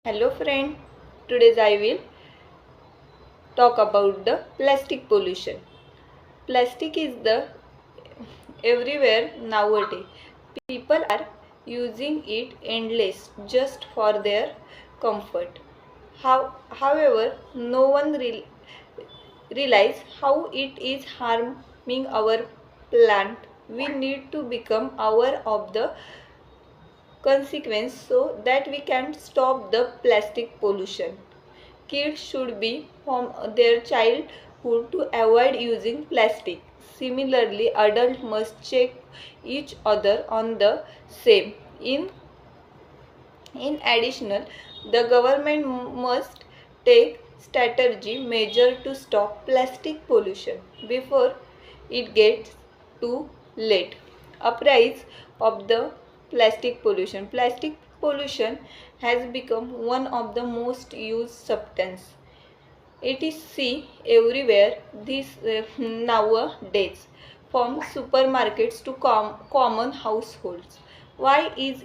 Hello friend, today I will talk about the plastic pollution. Plastic is the everywhere nowadays. People are using it endless just for their comfort. However, no one realize how it is harming our plant. We need to become aware of the consequence so that we can stop the plastic pollution. Kids should be from their childhood to avoid using plastic. Similarly, adults must check each other on the same. In addition, the government must take strategy measure to stop plastic pollution before it gets too late. Uprise of the plastic pollution. Plastic pollution has become one of the most used substances. It is seen everywhere nowadays, from supermarkets to common households. Why is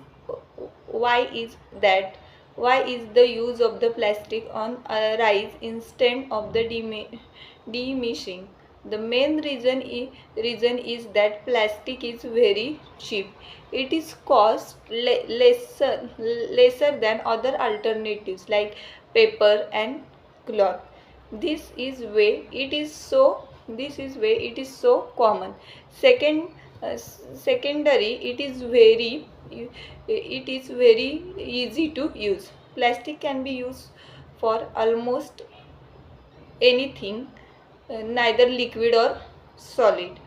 why is that? Why is the use of the plastic on a rise instead of the diminishing? The main reason is that plastic is very cheap. It is cost lesser than other alternatives like paper and cloth. This is way it is so common. Secondary, it is very easy to use. Plastic can be used for almost anything, neither liquid or solid.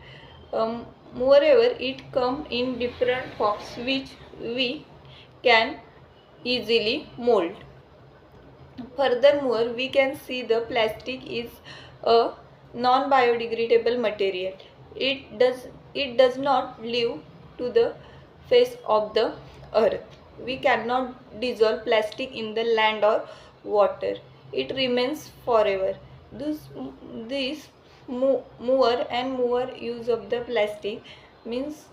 Moreover, it comes in different forms which we can easily mold. Furthermore, we can see the plastic is a non-biodegradable material. It does not live to the face of the earth. We cannot dissolve plastic in the land or water. It remains forever. This more and more use of the plastic means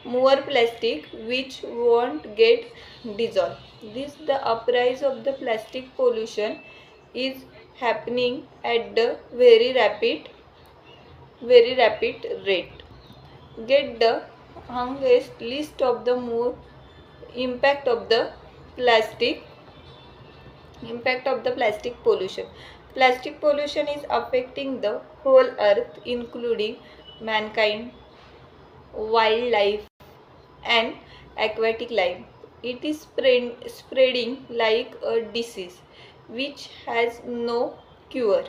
more plastic which won't get dissolved. This the uprise of the plastic pollution is happening at the very rapid rate. Get the youngest list of the more impact of the plastic plastic pollution. Plastic pollution is affecting the whole earth including mankind, wildlife and aquatic life. It is spreading like a disease which has no cure.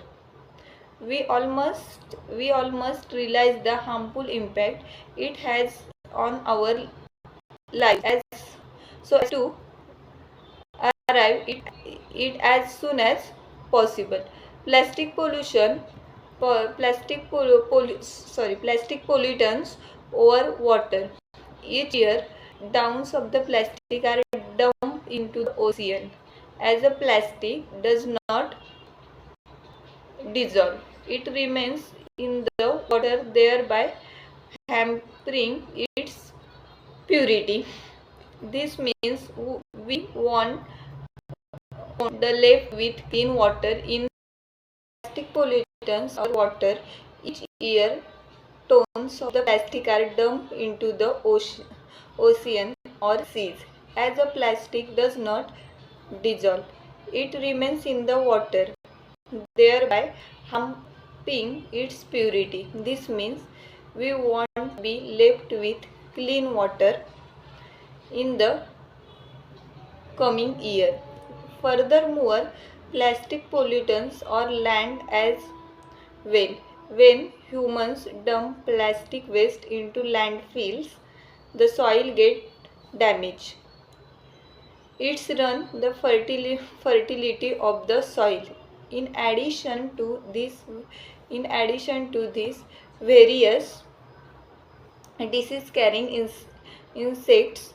We all must realize the harmful impact it has on our life so as to arrive it as soon as possible. Plastic pollution, plastic pollutants over water. Each year, tons of the plastic are dumped into the ocean. As the plastic does not dissolve, it remains in the water, thereby hampering its purity. This means we want the left with clean water in plastic pollutants or water. Each year, tons of the plastic are dumped into the ocean or seas. As the plastic does not dissolve, it remains in the water, thereby harming its purity. This means we want to be left with clean water in the coming year. Furthermore, plastic pollutants are land as well. When humans dump plastic waste into landfills, the soil gets damaged. It's run the fertility of the soil. In addition to this, various disease-carrying insects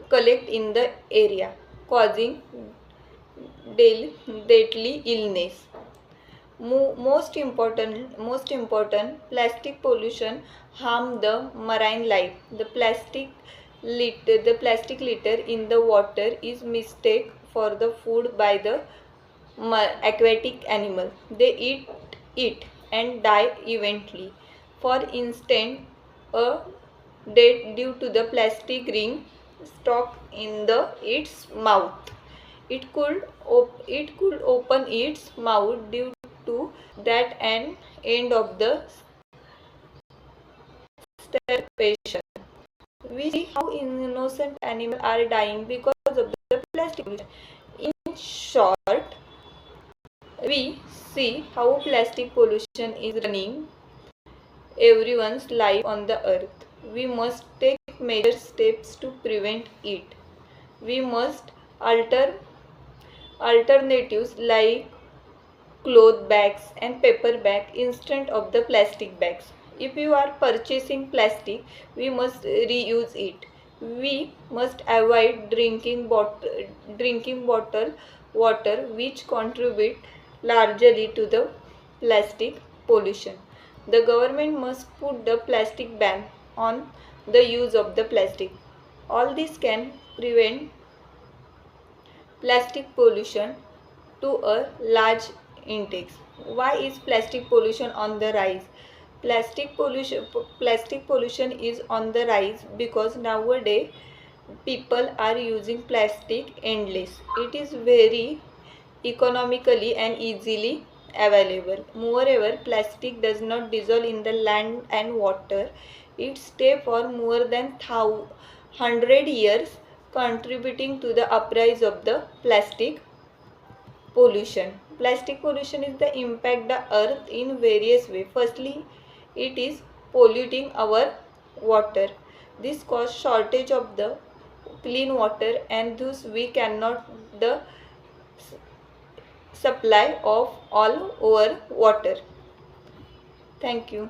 collect in the area, causing deadly illness. Most important, plastic pollution harm the marine life. The plastic litter in the water is mistake for the food by the aquatic animal. They eat it and die eventually. For instance, a death due to the plastic ring stuck in its mouth. It could open its mouth due to that and end of the starvation. We see how innocent animals are dying because of the plastic pollution. In short, we see how plastic pollution is running everyone's life on the earth. We must take major steps to prevent it. We must alter alternatives like cloth bags and paper bag instead of the plastic bags. If you are purchasing plastic, we must reuse it. We must avoid drinking bottle water which contribute largely to the plastic pollution. The government must put the plastic ban on the use of the plastic. All this can prevent plastic pollution to a large index. Why is plastic pollution on the rise? Plastic pollution is on the rise because nowadays people are using plastic endless. It is very economically and easily available. Moreover, plastic does not dissolve in the land and water. It stays for more than 100 years, contributing to the uprise of the plastic pollution. Plastic pollution is the impact the earth in various ways. Firstly, it is polluting our water. This causes shortage of the clean water and thus we cannot the supply of all over water. Thank you.